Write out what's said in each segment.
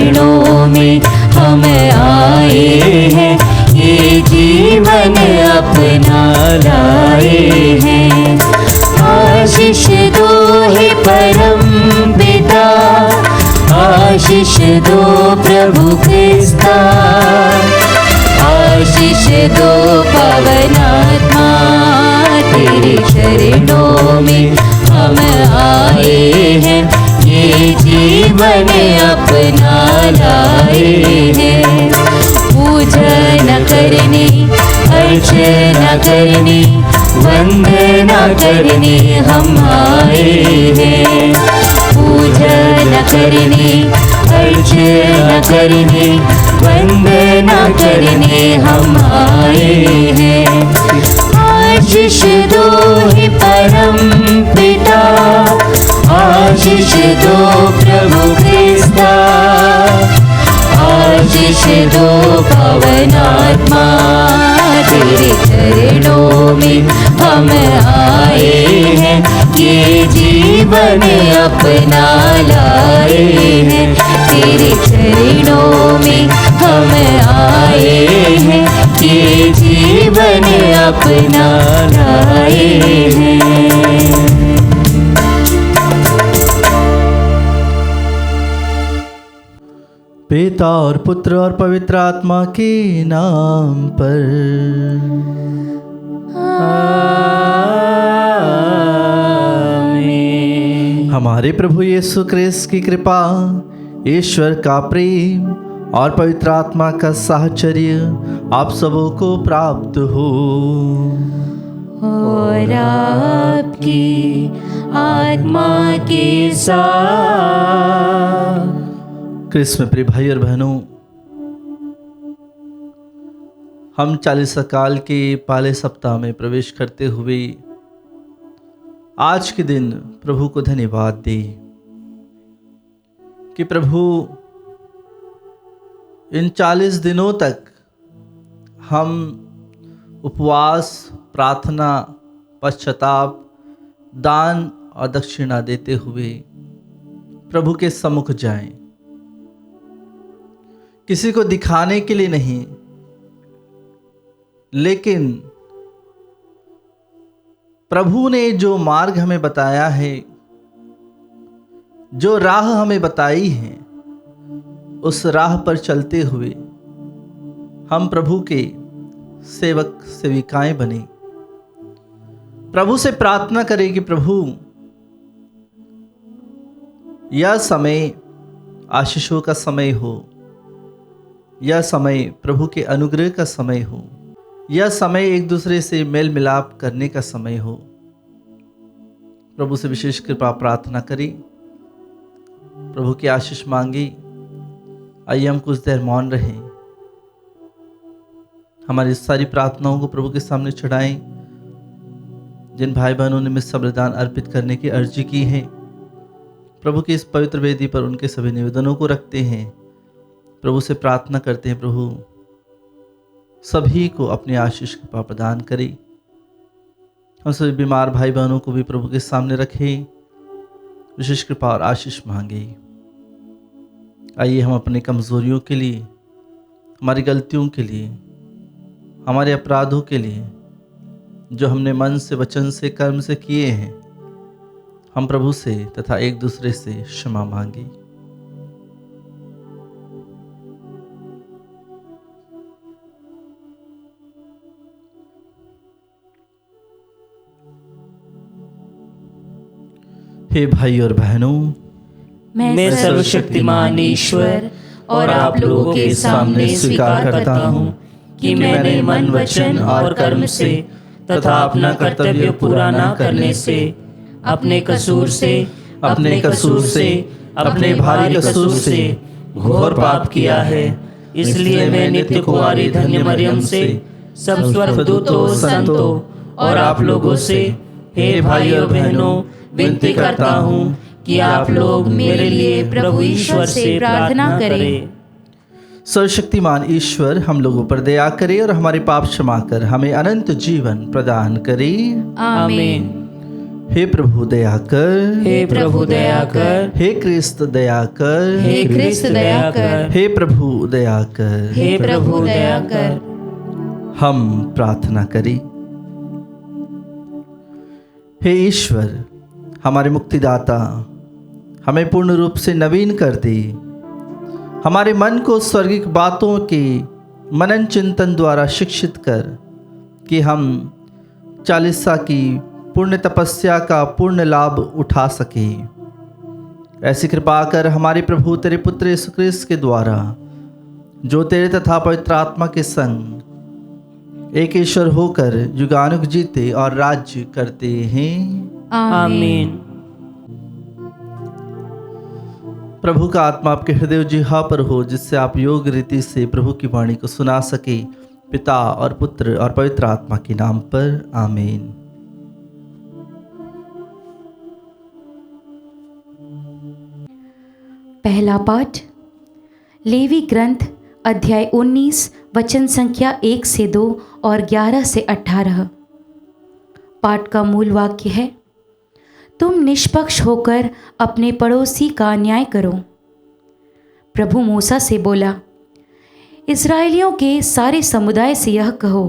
चरणों में हम आए हैं, ये जीवन अपना लाए हैं। आशीष दो हे परम पिता, आशीष दो प्रभु क्रिस्ता, आशीष दो पवनात्मा, तेरे चरणों में हम आए हैं, ये जीवन अपना लाए हैं। पूजन करने, अर्चना करने, वंदना करने हम आए हैं। पूजन करने, अर्चना करने, वंदना करने हम आए हैं। आशीष दो हे परम पिता, आशीष दो प्रभु क्रिस्ता, आशीष दो पवनात्मा, तेरे चरणों में हम आए हैं, ये जीवन अपना लाए हैं। तेरे चरणों में हम आए हैं, ये जीवन अपना लाए हैं। पिता और पुत्र और पवित्र आत्मा के नाम पर आमीन। हमारे प्रभु यीशु क्रिस्त की कृपा, ईश्वर का प्रेम और पवित्र आत्मा का साहचर्य आप सबों को प्राप्त हो। और आपकी आत्मा के साथ। क्रिस्त में प्रिय भाई और बहनों, हम 40 काल के पहले सप्ताह में प्रवेश करते हुए आज के दिन प्रभु को धन्यवाद दें कि प्रभु इन 40 दिनों तक हम उपवास, प्रार्थना, पश्चाताप, दान और दक्षिणा देते हुए प्रभु के सम्मुख जाएं। किसी को दिखाने के लिए नहीं, लेकिन प्रभु ने जो मार्ग हमें बताया है, जो राह हमें बताई है, उस राह पर चलते हुए हम प्रभु के सेवक सेविकाएं बने। प्रभु से प्रार्थना करें कि प्रभु यह समय आशीषों का समय हो, यह समय प्रभु के अनुग्रह का समय हो, यह समय एक दूसरे से मेल मिलाप करने का समय हो। प्रभु से विशेष कृपा प्रार्थना करें, प्रभु की आशीष मांगी। आइए हम कुछ देर मौन रहें, हमारी सारी प्रार्थनाओं को प्रभु के सामने चढ़ाएं। जिन भाई बहनों ने मिश्र बलिदान अर्पित करने की अर्जी की है, प्रभु की इस पवित्र वेदी पर उनके सभी निवेदनों को रखते हैं। प्रभु से प्रार्थना करते हैं, प्रभु सभी को अपनी आशीष कृपा प्रदान करें। हम सभी बीमार भाई बहनों को भी प्रभु के सामने रखें, विशेष कृपा और आशीष मांगे। आइए हम अपनी कमजोरियों के लिए, हमारी गलतियों के लिए, हमारे अपराधों के लिए जो हमने मन से, वचन से, कर्म से किए हैं, हम प्रभु से तथा एक दूसरे से क्षमा मांगे। हे भाई और बहनों, मैं सर्वशक्तिमान ईश्वर और आप लोगों के सामने स्वीकार करता हूँ कि मैंने मन, वचन और कर्म से तथा अपना कर्तव्य पूरा न करने से, अपने कसूर से, अपने भारी कसूर से घोर पाप किया है। इसलिए मैं नित्य कुंवारी धन्य मरियम से, सब स्वर्गदूतों, संतों और आप लोगों से, हे भाई और बहनों, विनती करता हूँ कि आप लोग मेरे लिए प्रभु ईश्वर से प्रार्थना करें। सर्वशक्तिमान ईश्वर हम लोगों पर दया करे और हमारे पाप क्षमा कर हमें अनंत जीवन प्रदान करे। आमीन। हे प्रभु दया कर, हे प्रभु दया कर, हे क्रिस्त दया कर, हे क्रिस्त दया कर, हे प्रभु दया कर। हे प्रभु दया कर। हम प्रार्थना करें। हे ईश्वर, हमारे मुक्तिदाता, हमें पूर्ण रूप से नवीन कर दे। हमारे मन को स्वर्गिक बातों के मनन चिंतन द्वारा शिक्षित कर कि हम 40 की पुण्य तपस्या का पूर्ण लाभ उठा सकें। ऐसी कृपा कर हमारे प्रभु तेरे पुत्र यीशु ख्रिस्त के द्वारा, जो तेरे तथा पवित्र आत्मा के संग एक ईश्वर होकर युगानुग जीते और राज्य करते हैं। आमीन। प्रभु का आत्मा आपके हृदय जिह्वा पर हो, जिससे आप योग रीति से प्रभु की वाणी को सुना सके। पिता और पुत्र और पवित्र आत्मा के नाम पर आमीन। पहला पाठ लेवी ग्रंथ अध्याय 19 वचन संख्या 1 से 2 और 11 से 18। पाठ का मूल वाक्य है, तुम निष्पक्ष होकर अपने पड़ोसी का न्याय करो। प्रभु मूसा से बोला, इस्राएलियों के सारे समुदाय से यह कहो,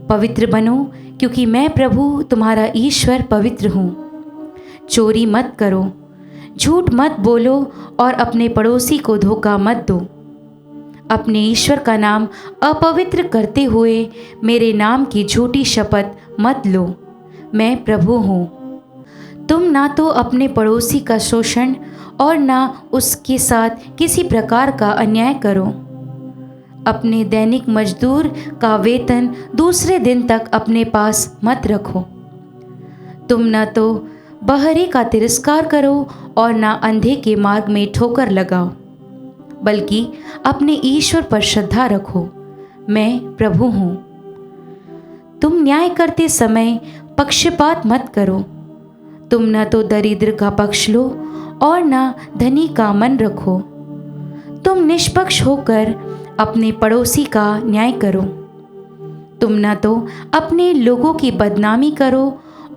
पवित्र बनो, क्योंकि मैं प्रभु तुम्हारा ईश्वर पवित्र हूँ। चोरी मत करो, झूठ मत बोलो और अपने पड़ोसी को धोखा मत दो। अपने ईश्वर का नाम अपवित्र करते हुए मेरे नाम की झूठी शपथ मत लो। मैं प्रभु हूँ। तुम ना तो अपने पड़ोसी का शोषण और ना उसके साथ किसी प्रकार का अन्याय करो। अपने दैनिक मजदूर का वेतन दूसरे दिन तक अपने पास मत रखो। तुम ना तो बहरे का तिरस्कार करो और ना अंधे के मार्ग में ठोकर लगाओ, बल्कि अपने ईश्वर पर श्रद्धा रखो। मैं प्रभु हूँ। तुम न्याय करते समय पक्षपात मत करो। तुम न तो दरिद्र का पक्ष लो और न धनी का मन रखो। तुम निष्पक्ष होकर अपने पड़ोसी का न्याय करो। तुम न तो अपने लोगों की बदनामी करो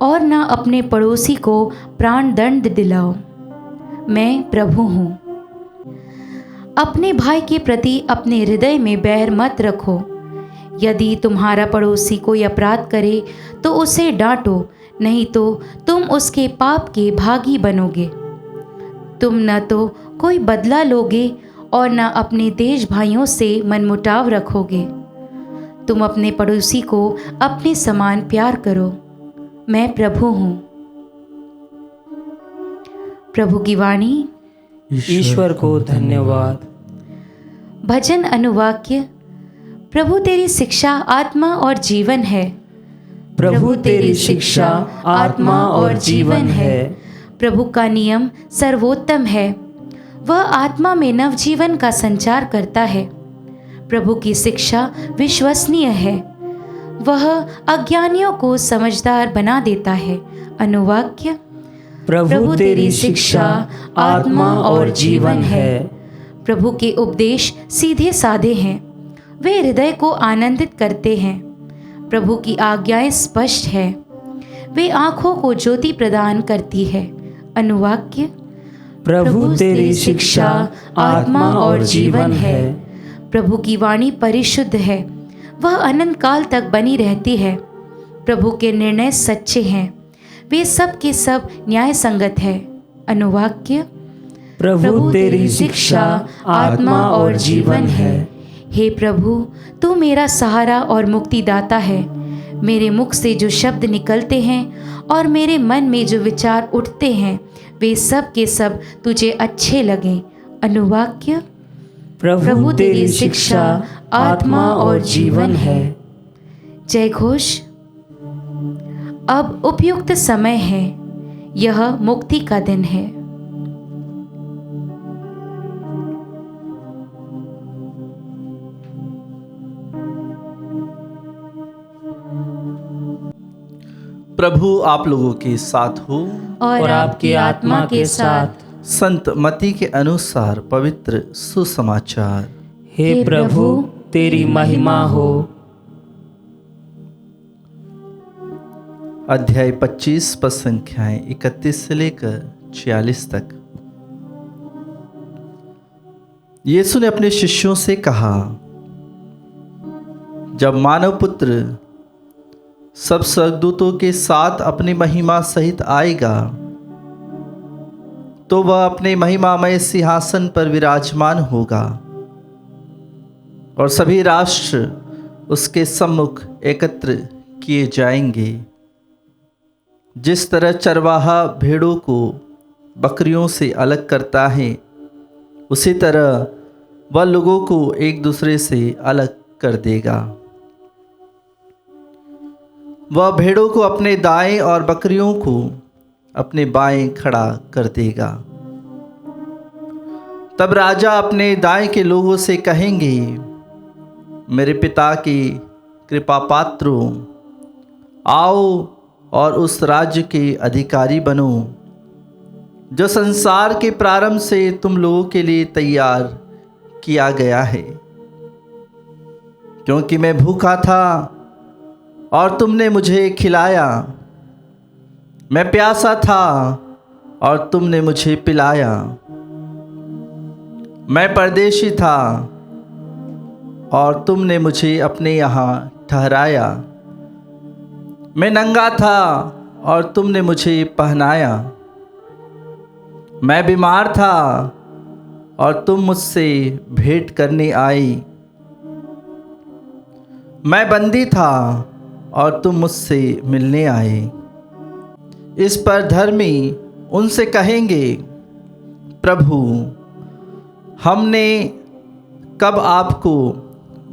और न अपने पड़ोसी को प्राण दंड दिलाओ। मैं प्रभु हूँ। अपने भाई के प्रति अपने हृदय में बैर मत रखो। यदि तुम्हारा पड़ोसी कोई अपराध करे तो उसे डांटो, नहीं तो तुम उसके पाप के भागी बनोगे। तुम न तो कोई बदला लोगे और न अपने देश भाइयों से मनमुटाव रखोगे। तुम अपने पड़ोसी को अपने समान प्यार करो। मैं प्रभु हूँ। प्रभु की वाणी। ईश्वर को धन्यवाद। भजन अनुवाक्य। प्रभु तेरी शिक्षा आत्मा और जीवन है। प्रभु तेरी शिक्षा आत्मा और जीवन है। प्रभु का नियम सर्वोत्तम है, वह आत्मा में नवजीवन का संचार करता है। प्रभु की शिक्षा विश्वसनीय है, वह अज्ञानियों को समझदार बना देता है। अनुवाक्य। प्रभु तेरी शिक्षा आत्मा और जीवन है। प्रभु के उपदेश सीधे साधे हैं, वे हृदय को आनंदित करते हैं। प्रभु की आज्ञाएं स्पष्ट है, वे आँखों को ज्योति प्रदान करती है। अनुवाक्य। प्रभु तेरी शिक्षा आत्मा और जीवन है। प्रभु की वाणी परिशुद्ध है, वह अनंत काल तक बनी रहती है। प्रभु के निर्णय सच्चे हैं, वे सब के सब न्याय संगत है। अनुवाक्य। प्रभु तेरी शिक्षा आत्मा और जीवन है। हे प्रभु, तू मेरा सहारा और मुक्तिदाता है। मेरे मुख से जो शब्द निकलते हैं और मेरे मन में जो विचार उठते हैं, वे सब के सब तुझे अच्छे लगें। अनुवाक्य। प्रभु तेरी शिक्षा आत्मा और जीवन है। जय घोष। अब उपयुक्त समय है, यह मुक्ति का दिन है। प्रभु आप लोगों के साथ हो और आपकी आत्मा के साथ। संत मती के अनुसार पवित्र सुसमाचार। हे प्रभु तेरी महिमा हो। अध्याय 25 पद संख्याएं 31 से लेकर 46 तक। यीशु ने अपने शिष्यों से कहा, जब मानव पुत्र सब स्वर्गदूतों के साथ अपनी महिमा सहित आएगा तो वह अपने महिमामय सिंहासन पर विराजमान होगा और सभी राष्ट्र उसके सम्मुख एकत्र किए जाएंगे। जिस तरह चरवाहा भेड़ों को बकरियों से अलग करता है, उसी तरह वह लोगों को एक दूसरे से अलग कर देगा। वह भेड़ों को अपने दाएं और बकरियों को अपने बाएं खड़ा कर देगा। तब राजा अपने दाएं के लोगों से कहेंगे, मेरे पिता की कृपा पात्रों, आओ और उस राज्य के अधिकारी बनो जो संसार के प्रारंभ से तुम लोगों के लिए तैयार किया गया है। क्योंकि मैं भूखा था और तुमने मुझे खिलाया, मैं प्यासा था और तुमने मुझे पिलाया, मैं परदेशी था और तुमने मुझे अपने यहाँ ठहराया, मैं नंगा था और तुमने मुझे पहनाया, मैं बीमार था और तुम मुझसे भेंट करने आई, मैं बंदी था और तुम मुझसे मिलने आए। इस पर धर्मी उनसे कहेंगे, प्रभु, हमने कब आपको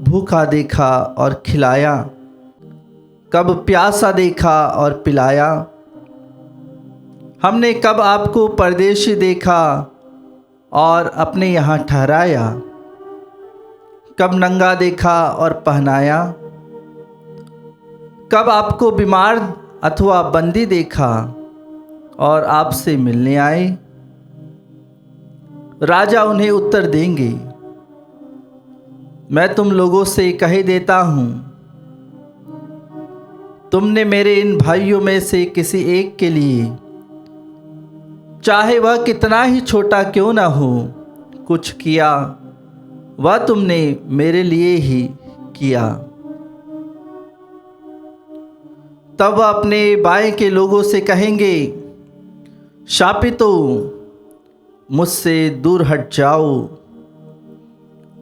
भूखा देखा और खिलाया, कब प्यासा देखा और पिलाया? हमने कब आपको परदेशी देखा और अपने यहाँ ठहराया, कब नंगा देखा और पहनाया? कब आपको बीमार अथवा बंदी देखा और आपसे मिलने आए? राजा उन्हें उत्तर देंगे, मैं तुम लोगों से कह देता हूँ, तुमने मेरे इन भाइयों में से किसी एक के लिए, चाहे वह कितना ही छोटा क्यों ना हो, कुछ किया, वह तुमने मेरे लिए ही किया। तब वह अपने बाएं के लोगों से कहेंगे, शापितों, मुझसे दूर हट जाओ,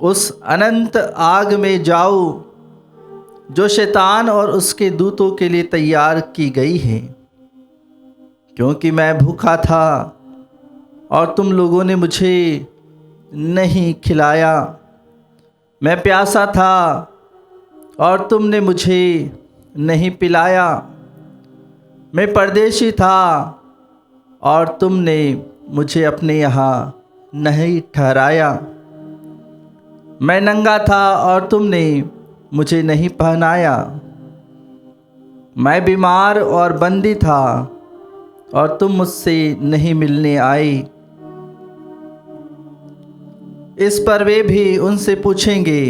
उस अनंत आग में जाओ जो शैतान और उसके दूतों के लिए तैयार की गई है। क्योंकि मैं भूखा था और तुम लोगों ने मुझे नहीं खिलाया, मैं प्यासा था और तुमने मुझे नहीं पिलाया, मैं परदेशी था और तुमने मुझे अपने यहाँ नहीं ठहराया, मैं नंगा था और तुमने मुझे नहीं पहनाया, मैं बीमार और बंदी था और तुम मुझसे नहीं मिलने आए। इस पर वे भी उनसे पूछेंगे,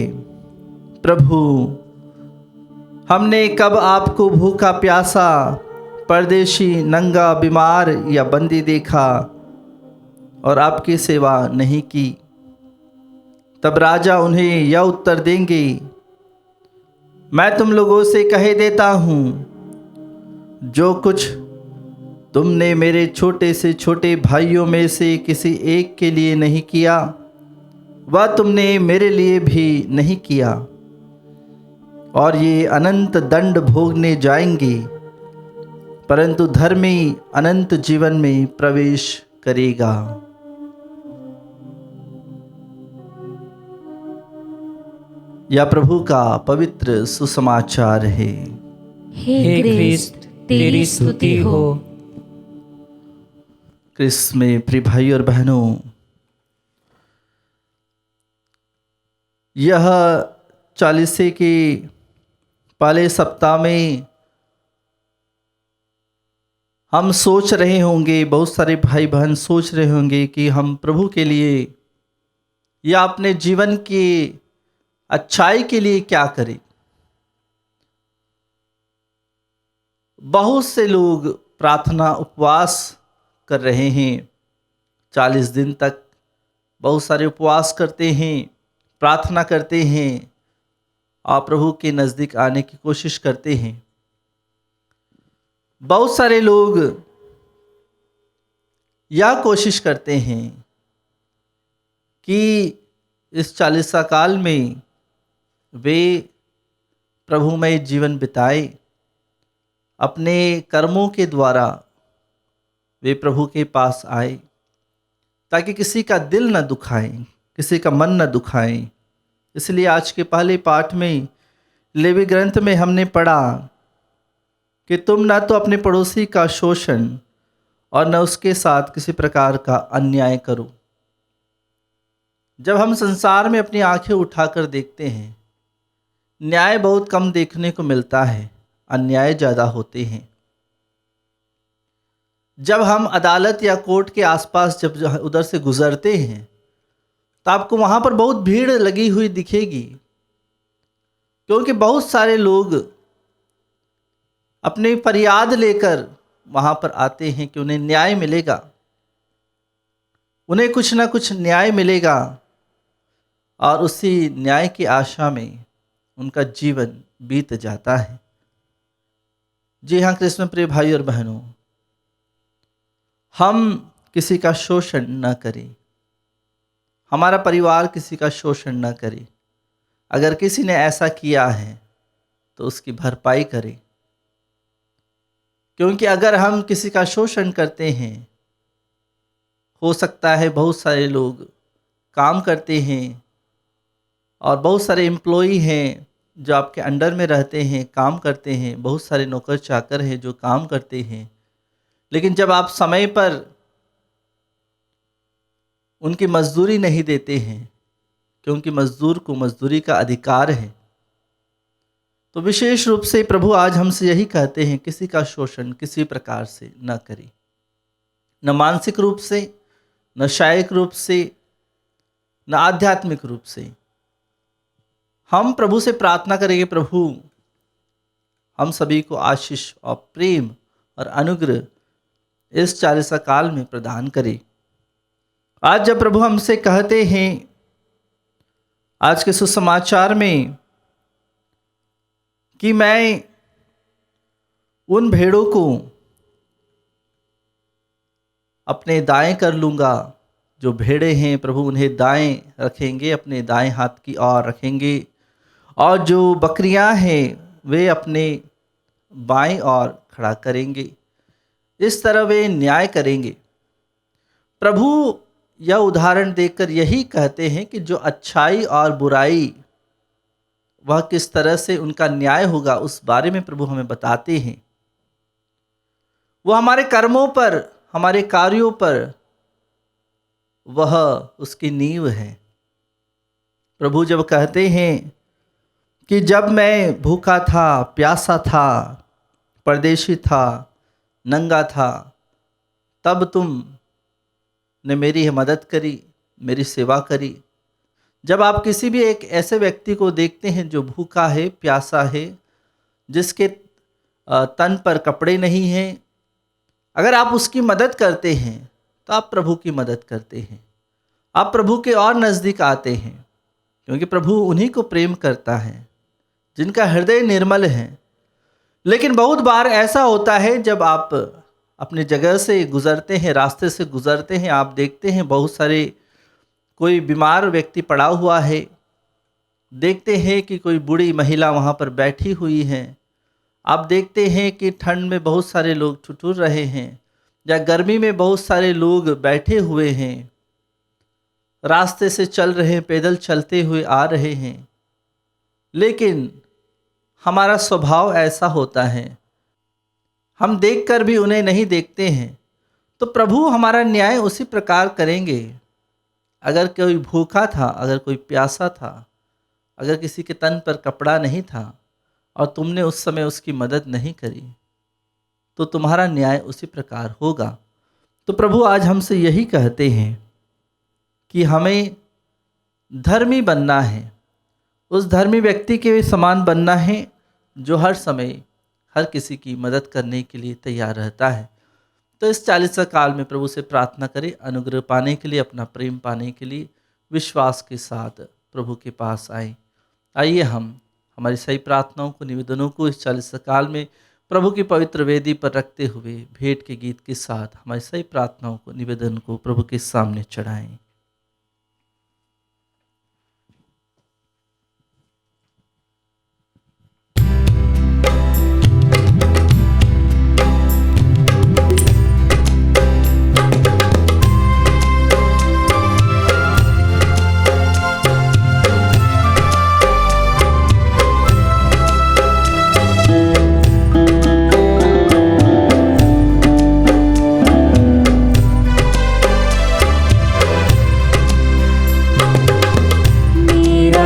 प्रभु, हमने कब आपको भूखा प्यासा, परदेशी, नंगा, बीमार या बंदी देखा और आपकी सेवा नहीं की? तब राजा उन्हें यह उत्तर देंगे, मैं तुम लोगों से कह देता हूँ, जो कुछ तुमने मेरे छोटे से छोटे भाइयों में से किसी एक के लिए नहीं किया, वह तुमने मेरे लिए भी नहीं किया। और ये अनंत दंड भोगने जाएंगे, परंतु धर्मी अनंत जीवन में प्रवेश करेगा। यह प्रभु का पवित्र सुसमाचार है। हे क्रिस्त, तेरी स्तुति हो। क्रिस्त में प्रिय भाई और बहनों, यह चालीसे के पहले सप्ताह में हम सोच रहे होंगे, बहुत सारे भाई बहन सोच रहे होंगे कि हम प्रभु के लिए या अपने जीवन की अच्छाई के लिए क्या करें। बहुत से लोग प्रार्थना उपवास कर रहे हैं, 40 दिन तक बहुत सारे उपवास करते हैं, प्रार्थना करते हैं और प्रभु के नज़दीक आने की कोशिश करते हैं। बहुत सारे लोग यह कोशिश करते हैं कि इस 40 काल में वे प्रभुमय जीवन बिताए, अपने कर्मों के द्वारा वे प्रभु के पास आए, ताकि किसी का दिल न दुखाएं, किसी का मन न दुखाएं। इसलिए आज के पहले पाठ में लेवी ग्रंथ में हमने पढ़ा कि तुम न तो अपने पड़ोसी का शोषण और न उसके साथ किसी प्रकार का अन्याय करो। जब हम संसार में अपनी आंखें उठाकर देखते हैं, न्याय बहुत कम देखने को मिलता है, अन्याय ज़्यादा होते हैं। जब हम अदालत या कोर्ट के आसपास जब उधर से गुजरते हैं तो आपको वहाँ पर बहुत भीड़ लगी हुई दिखेगी, क्योंकि बहुत सारे लोग अपनी फरियाद लेकर वहाँ पर आते हैं कि उन्हें न्याय मिलेगा, उन्हें कुछ ना कुछ न्याय मिलेगा, और उसी न्याय की आशा में उनका जीवन बीत जाता है। जी हाँ कृष्ण प्रिय भाई और बहनों, हम किसी का शोषण न करें, हमारा परिवार किसी का शोषण न करे। अगर किसी ने ऐसा किया है तो उसकी भरपाई करें, क्योंकि अगर हम किसी का शोषण करते हैं, हो सकता है बहुत सारे लोग काम करते हैं और बहुत सारे एम्प्लॉई हैं जो आपके अंडर में रहते हैं, काम करते हैं, बहुत सारे नौकर चाकर हैं जो काम करते हैं, लेकिन जब आप समय पर उनकी मजदूरी नहीं देते हैं, क्योंकि मजदूर को मजदूरी का अधिकार है, तो विशेष रूप से प्रभु आज हमसे यही कहते हैं, किसी का शोषण किसी प्रकार से न करें, न मानसिक रूप से, न शारीरिक रूप से, न आध्यात्मिक रूप से। हम प्रभु से प्रार्थना करेंगे, प्रभु हम सभी को आशीष और प्रेम और अनुग्रह इस 40 काल में प्रदान करें। आज जब प्रभु हमसे कहते हैं आज के सुसमाचार में कि मैं उन भेड़ों को अपने दाएं कर लूँगा, जो भेड़ें हैं प्रभु उन्हें दाएं रखेंगे, अपने दाएं हाथ की ओर रखेंगे, और जो बकरियां हैं वे अपने बाएं ओर खड़ा करेंगे। इस तरह वे न्याय करेंगे। प्रभु यह उदाहरण देकर यही कहते हैं कि जो अच्छाई और बुराई वह किस तरह से उनका न्याय होगा, उस बारे में प्रभु हमें बताते हैं। वह हमारे कर्मों पर, हमारे कार्यों पर वह उसकी नींव है। प्रभु जब कहते हैं कि जब मैं भूखा था, प्यासा था, परदेशी था, नंगा था, तब तुम ने मेरी मदद करी, मेरी सेवा करी। जब आप किसी भी एक ऐसे व्यक्ति को देखते हैं जो भूखा है, प्यासा है, जिसके तन पर कपड़े नहीं हैं, अगर आप उसकी मदद करते हैं तो आप प्रभु की मदद करते हैं, आप प्रभु के और नज़दीक आते हैं, क्योंकि प्रभु उन्हीं को प्रेम करता है जिनका हृदय निर्मल है। लेकिन बहुत बार ऐसा होता है जब आप अपनी जगह से गुज़रते हैं, रास्ते से गुज़रते हैं, आप देखते हैं बहुत सारे कोई बीमार व्यक्ति पड़ा हुआ है, देखते हैं कि कोई बूढ़ी महिला वहाँ पर बैठी हुई है, आप देखते हैं कि ठंड में बहुत सारे लोग ठिठुर रहे हैं, या गर्मी में बहुत सारे लोग बैठे हुए हैं, रास्ते से चल रहे हैं, पैदल चलते हुए आ रहे हैं। लेकिन हमारा स्वभाव ऐसा होता है, हम देखकर भी उन्हें नहीं देखते हैं। तो प्रभु हमारा न्याय उसी प्रकार करेंगे। अगर कोई भूखा था, अगर कोई प्यासा था, अगर किसी के तन पर कपड़ा नहीं था और तुमने उस समय उसकी मदद नहीं करी, तो तुम्हारा न्याय उसी प्रकार होगा। तो प्रभु आज हमसे यही कहते हैं कि हमें धर्मी बनना है, उस धर्मी व्यक्ति के समान बनना है जो हर समय हर किसी की मदद करने के लिए तैयार रहता है। तो इस 40 काल में प्रभु से प्रार्थना करें, अनुग्रह पाने के लिए, अपना प्रेम पाने के लिए विश्वास के साथ प्रभु के पास आए। आइए हम हमारी सही प्रार्थनाओं को, निवेदनों को इस 40 काल में प्रभु की पवित्र वेदी पर रखते हुए भेंट के गीत के साथ हमारी सही प्रार्थनाओं को, निवेदन को प्रभु के सामने चढ़ाएं।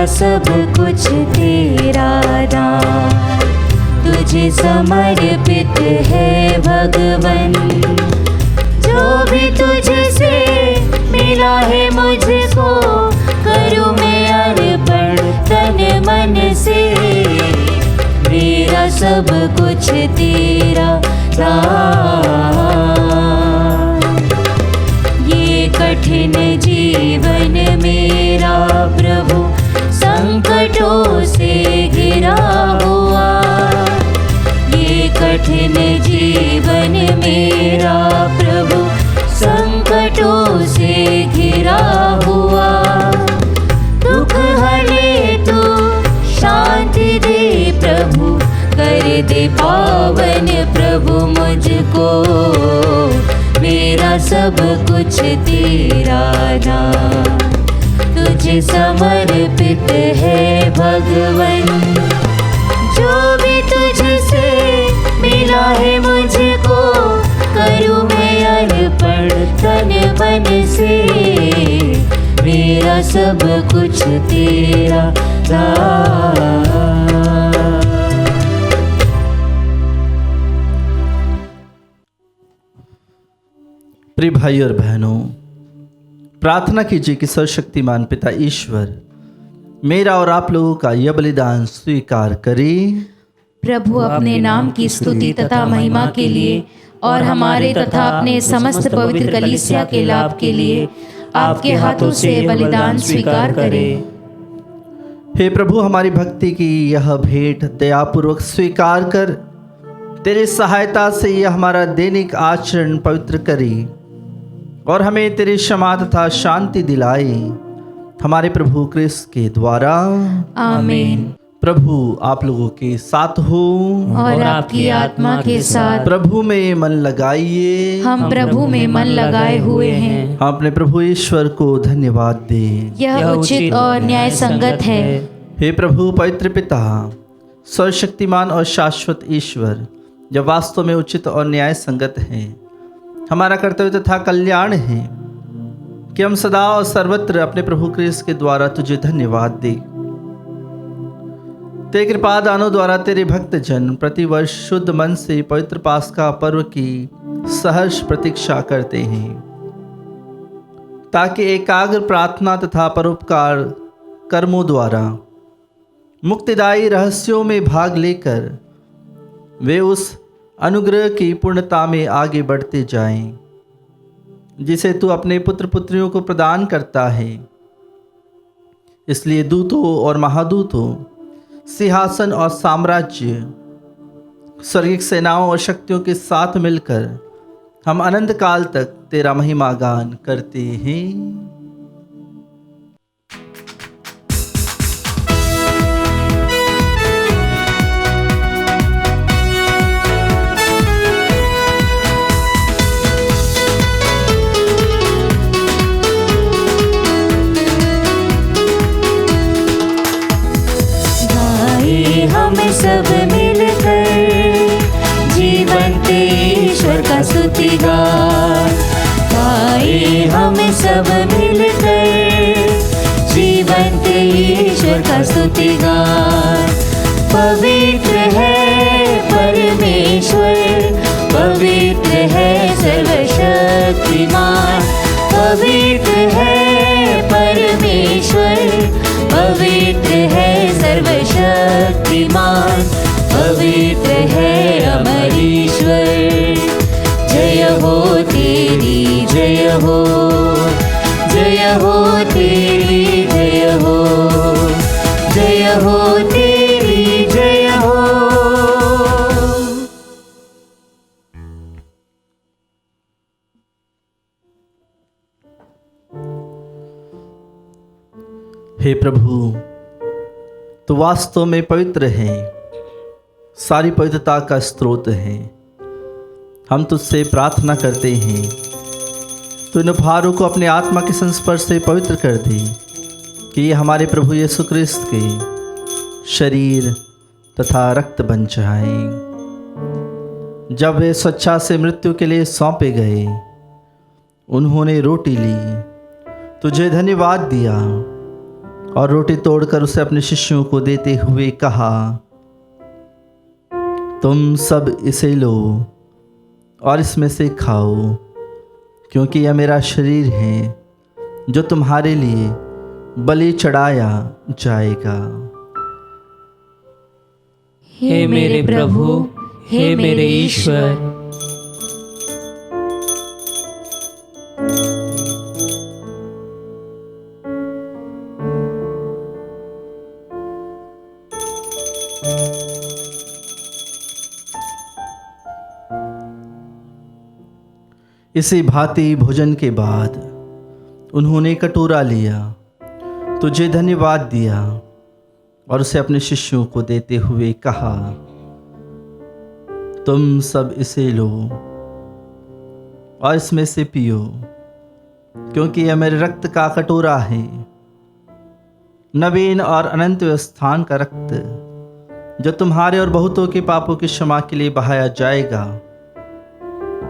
सब कुछ तेरा दान, तुझे समर्पित है भगवन। जो भी तुझसे मिला है मुझको, करूँ मैं अर्पण तन मन से। मेरा सब कुछ तेरा दान। ये कठिन जीवन मेरा प्रभु संकटों से घिरा हुआ, ये कठिन जीवन मेरा प्रभु संकटों से घिरा हुआ। दुख हरे तो शांति दे प्रभु, कर दे पावन प्रभु मुझको। मेरा सब कुछ तेरा दान, तुझे समर्पित है भगवन। जो भी तुझसे मिला है मुझको, करूँ मैं अर्पण तन मन से। मेरा सब कुछ तेरा दान। प्रिय भाई और बहनों, प्रार्थना कीजिए कि सर्वशक्तिमान पिता ईश्वर मेरा और आप लोगों का यह बलिदान स्वीकार करे। प्रभु अपने नाम की स्तुति तथा महिमा के लिए और हमारे तथा अपने समस्त पवित्र कलीसिया के लाभ के लिए आपके हाथों से बलिदान स्वीकार करे। हे प्रभु, हमारी भक्ति की यह भेंट दयापूर्वक स्वीकार कर तेरी सहायता से यह हमारा दैनिक आचरण पवित्र करे और हमें तेरी क्षमा तथा शांति दिलाए, हमारे प्रभु क्रिस्त के द्वारा। आमीन। प्रभु आप लोगों के साथ हो और आपकी आत्मा के साथ। प्रभु में मन लगाइए। हम प्रभु में मन लगाए हुए हैं। हम अपने प्रभु ईश्वर को धन्यवाद दें। यह उचित और न्याय संगत है। हे प्रभु पवित्र पिता, सर्वशक्तिमान और शाश्वत ईश्वर, जब वास्तव में उचित और न्याय संगत है, हमारा कर्तव्य तथा कल्याण है कि हम सदा और सर्वत्र अपने प्रभु क्रिस्त के द्वारा तुझे धन्यवाद दें। तेरे कृपा दानों द्वारा तेरे भक्त जन प्रतिवर्ष शुद्ध मन से पवित्र पास्का पर्व की सहर्ष प्रतीक्षा करते हैं, ताकि एकाग्र प्रार्थना तथा परोपकार कर्मों द्वारा मुक्तिदायी रहस्यों में भाग लेकर वे उस अनुग्रह की पूर्णता में आगे बढ़ते जाएं, जिसे तू अपने पुत्र पुत्रियों को प्रदान करता है। इसलिए दूतों और महादूतों, सिंहासन और साम्राज्य, स्वर्गीय सेनाओं और शक्तियों के साथ मिलकर हम अनंत काल तक तेरा महिमा गान करते हैं। हम सब मिलकर जीवंत ईश्वर का स्तुति गान गाए। हम सब मिलकर जीवंत ईश्वर का स्तुति गान। पवित्र है परमेश्वर, पवित्र है सर्वशक्तिमान, पवित्र है परमेश्वर, पवित्र है सर्वशक्तिमान, पवित्र है हे प्रभु, तो वास्तव में पवित्र है, सारी पवित्रता का स्रोत है। हम तुझसे प्रार्थना करते हैं, तो इन उपहारों को अपने आत्मा के संस्पर्श से पवित्र कर दे, कि ये हमारे प्रभु यीशु क्रिस्त के शरीर तथा रक्त बन जाएं। जब वे स्वेच्छा से मृत्यु के लिए सौंपे गए, उन्होंने रोटी ली, तुझे धन्यवाद दिया और रोटी तोड़कर उसे अपने शिष्यों को देते हुए कहा, तुम सब इसे लो और इसमें से खाओ, क्योंकि यह मेरा शरीर है जो तुम्हारे लिए बलि चढ़ाया जाएगा। हे मेरे प्रभु, हे मेरे ईश्वर, इसी भांति भोजन के बाद उन्होंने कटोरा लिया, तुझे धन्यवाद दिया और उसे अपने शिष्यों को देते हुए कहा, तुम सब इसे लो और इसमें से पियो, क्योंकि यह मेरे रक्त का कटोरा है, नवीन और अनंत स्थान का रक्त, जो तुम्हारे और बहुतों के पापों की क्षमा के लिए बहाया जाएगा।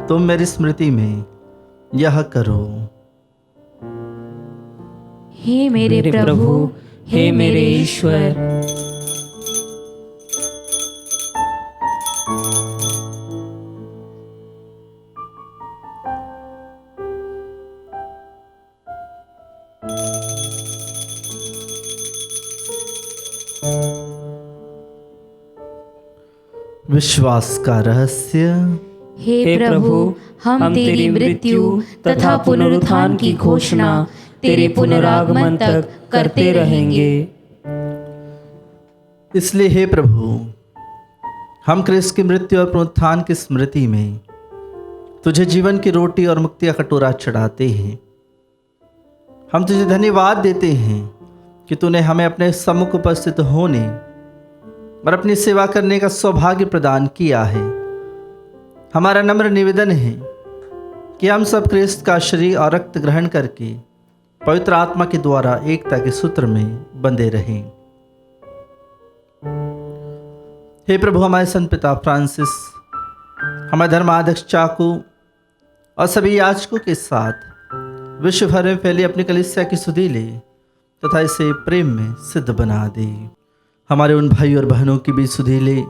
तुम मेरी स्मृति में यह करो। हे मेरे प्रभु, हे मेरे ईश्वर, विश्वास का रहस्य। हे प्रभु, हम तेरी मृत्यु तथा पुनरुत्थान की घोषणा तेरे पुनरागमन तक करते रहेंगे। इसलिए हे प्रभु, हम क्रिस्त की मृत्यु और पुनरुत्थान की स्मृति में तुझे जीवन की रोटी और मुक्ति का कटोरा चढ़ाते हैं। हम तुझे धन्यवाद देते हैं कि तूने हमें अपने सम्मुख उपस्थित होने और अपनी सेवा करने का सौभाग्य प्रदान किया है। हमारा नम्र निवेदन है कि हम सब क्रिस्त का शरीर और रक्त ग्रहण करके पवित्र आत्मा के द्वारा एकता के सूत्र में बंधे रहें। हे प्रभु, हमारे संत पिता फ्रांसिस, हमारे धर्माध्यक्ष चाकू और सभी याजकों के साथ विश्व भर में फैली अपनी कलीसिया की सुधि ले तथा इसे प्रेम में सिद्ध बना दे। हमारे उन भाई और बहनों की भी सुधि ले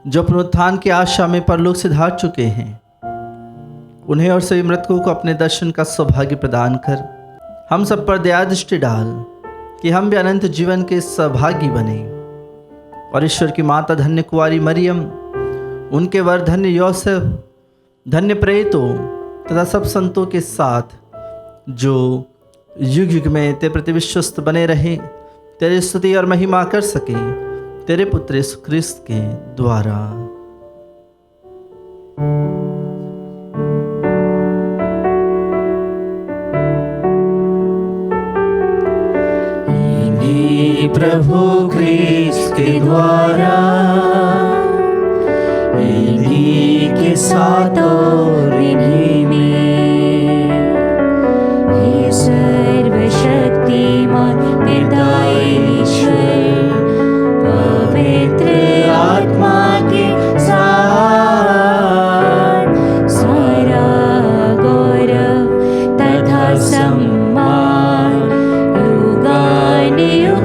जो पुनरुत्थान की आशा में परलोक से धार चुके हैं। उन्हें और सभी मृतकों को अपने दर्शन का सौभाग्य प्रदान कर हम सब पर दया दृष्टि डाल, कि हम भी अनंत जीवन के सहभागी बने और ईश्वर की माता धन्य कुंवारी मरियम, उनके वर धन्य योसेफ, धन्य प्रेरितों तथा सब संतों के साथ जो युग युग में तेरे प्रति विश्वस्त बने रहे, तेरी स्तुति और महिमा कर सके, तेरे पुत्र यीशु क्रिस्त के द्वारा। प्रभु क्रिस्त के द्वारा, इन्हीं के साथ और इन्हीं में, हे सर्वशक्तिमान पिता ईश्वर, पवित्र आत्मा के साथ सारा गौरव तथा सम्मान युगानुयुग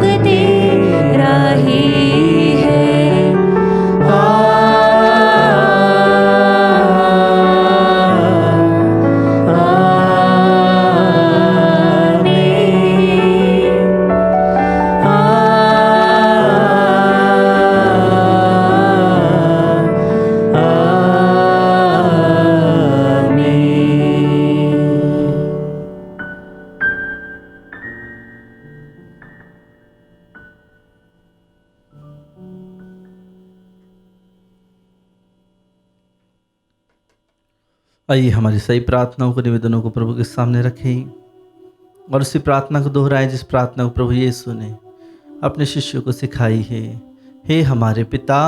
आइए हमारी सही प्रार्थनाओं को, निवेदनों को प्रभु के सामने रखें। और उसी प्रार्थना को दोहराएं जिस प्रार्थना को प्रभु यीशु ने अपने शिष्यों को सिखाई है। हे हमारे पिता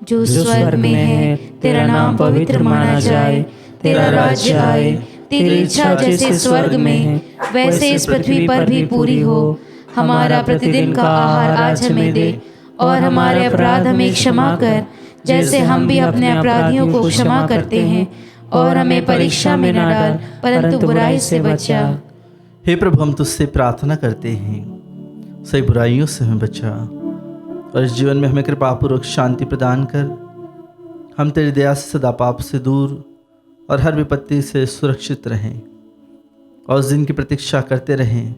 जो स्वर्ग में है, तेरा नाम पवित्र माना जाए, तेरा राज्य आए, तेरी इच्छा जैसे स्वर्ग में है वैसे इस पृथ्वी पर भी पूरी हो। हमारा प्रतिदिन का आहार आज हमें दे, और हमारे अपराध हमें क्षमा कर जैसे हम भी अपने अपराधियों को क्षमा करते हैं, और हमें परीक्षा में न डाल परंतु बुराई से बचा। हे प्रभु, हम तुझसे प्रार्थना करते हैं, सही बुराइयों से हमें बचा और इस जीवन में हमें कृपापूर्वक शांति प्रदान कर। हम तेरी दया से सदा पाप से दूर और हर विपत्ति से सुरक्षित रहें और उस दिन की प्रतीक्षा करते रहें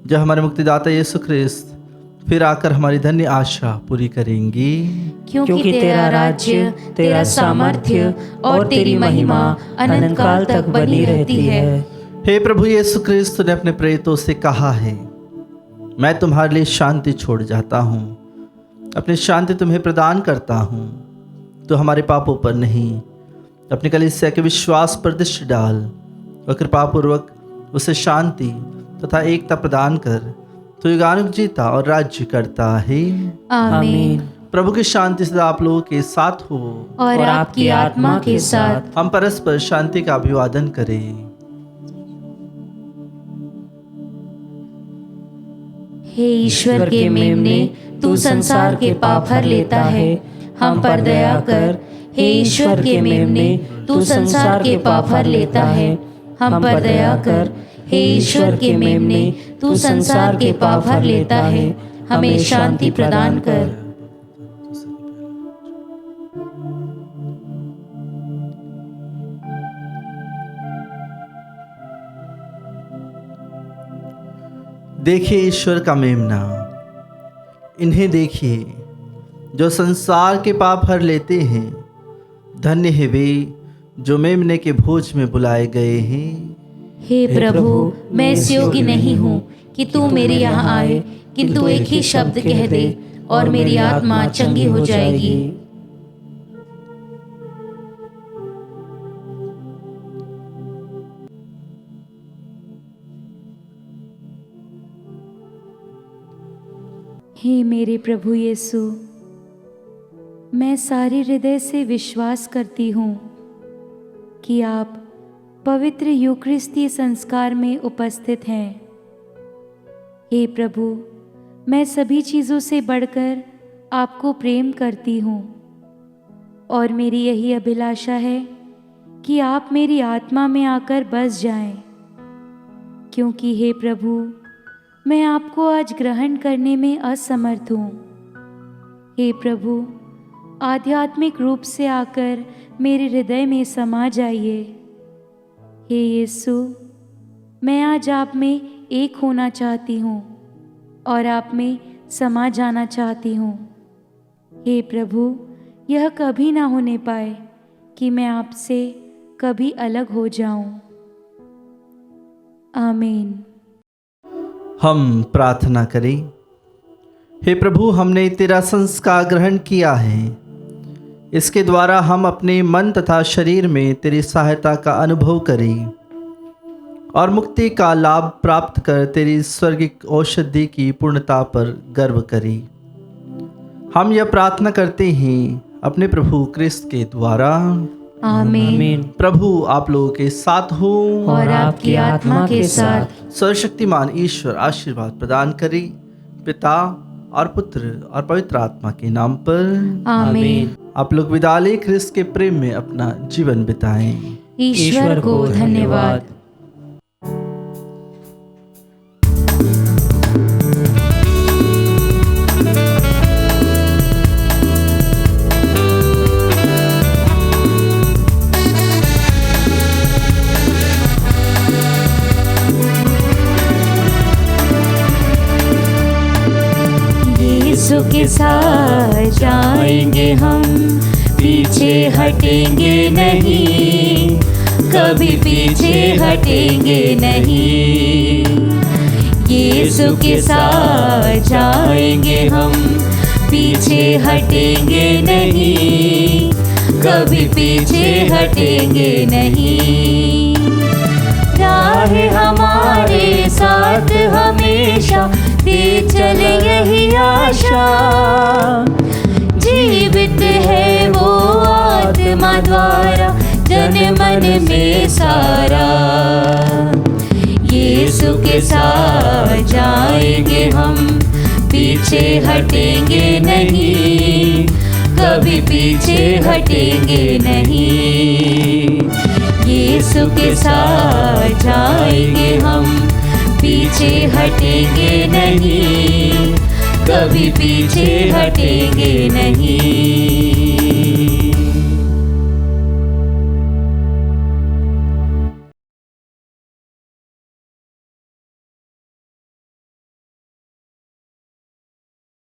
जब हमारे मुक्तिदाता यीशु ख्रिस्त फिर आकर हमारी धन्य आशा पूरी करेंगे। क्योंकि तेरा राज्य, तेरा सामर्थ्य और तेरी महिमा अनंत काल तक बनी रहती है। हे प्रभु यीशु ख्रिस्त ने अपने प्रेरितों से कहा है, मैं तुम्हारे लिए शांति छोड़ जाता हूँ, अपनी शांति तुम्हें प्रदान करता हूँ। तो हमारे पापों पर नहीं, अपनी कलीसिया के विश्वास पर दृष्टि डाल और कृपापूर्वक उसे शांति तथा एकता प्रदान कर। तो युगानुग जीता और राज्य करता है। आमीन। प्रभु की शांति सदा आप लोगों के साथ हो और आपकी आत्मा के साथ। हम परस्पर शांति का अभिवादन करें। हे ईश्वर के मेमने, तू संसार के पाप हर लेता है, हम पर दया कर। हे ईश्वर के मेमने, तू संसार के पाप हर लेता है, हम पर दया कर। हे ईश्वर के मेमने, तू संसार के पाप हर लेता है, हमें शांति प्रदान कर। देखिए ईश्वर का मेमना, इन्हें देखिए जो संसार के पाप हर लेते हैं। धन्य है वे जो मेमने के भोज में बुलाए गए हैं। हे प्रभु, मैं इस योग्य नहीं हूँ कि तू मेरे यहाँ आए, किंतु एक ही शब्द कह दे और मेरी आत्मा चंगी हो जाएगी। हे मेरे प्रभु यीशु, मैं सारे हृदय से विश्वास करती हूँ कि आप पवित्र यूकरिस्तीय संस्कार में उपस्थित हैं। हे प्रभु, मैं सभी चीज़ों से बढ़कर आपको प्रेम करती हूँ और मेरी यही अभिलाषा है कि आप मेरी आत्मा में आकर बस जाएं, क्योंकि हे प्रभु, मैं आपको आज ग्रहण करने में असमर्थ हूँ। हे प्रभु, आध्यात्मिक रूप से आकर मेरे हृदय में समा जाइए। हे यीशु, मैं आज आप में एक होना चाहती हूँ और आप में समा जाना चाहती हूँ। हे प्रभु, यह कभी ना होने पाए कि मैं आपसे कभी अलग हो जाऊं। आमीन। हम प्रार्थना करें। हे प्रभु, हमने तेरा संस्कार ग्रहण किया है, इसके द्वारा हम अपने मन तथा शरीर में तेरी सहायता का अनुभव करें और मुक्ति का लाभ प्राप्त कर तेरी स्वर्गिक औषधि की पूर्णता पर गर्व करें। हम यह प्रार्थना करते हैं अपने प्रभु क्रिस्त के द्वारा। आमीन। प्रभु आप लोगों के साथ हो और आपकी आत्मा के साथ। सर्वशक्तिमान ईश्वर आशीर्वाद प्रदान करे, पिता और पुत्र और पवित्र आत्मा के नाम पर। आमीन। आप लोग विदा ले क्रिस्त के प्रेम में अपना जीवन बिताएं। ईश्वर को धन्यवाद। यीशु के साथ जाएंगे हम, पीछे हटेंगे नहीं, कभी पीछे हटेंगे नहीं। यीशु के साथ जाएंगे हम, पीछे हटेंगे नहीं, कभी पीछे हटेंगे नहीं। राह हमारे साथ हमेशा दे चले यही आशा। जीवित है वो आत्मा द्वारा जन मन में सारा। यीशु के साथ जाएंगे हम, पीछे हटेंगे नहीं, कभी पीछे हटेंगे नहीं। यीशु के साथ जाएंगे हम, पीछे हटेंगे नहीं, कभी पीछे हटेंगे नहीं।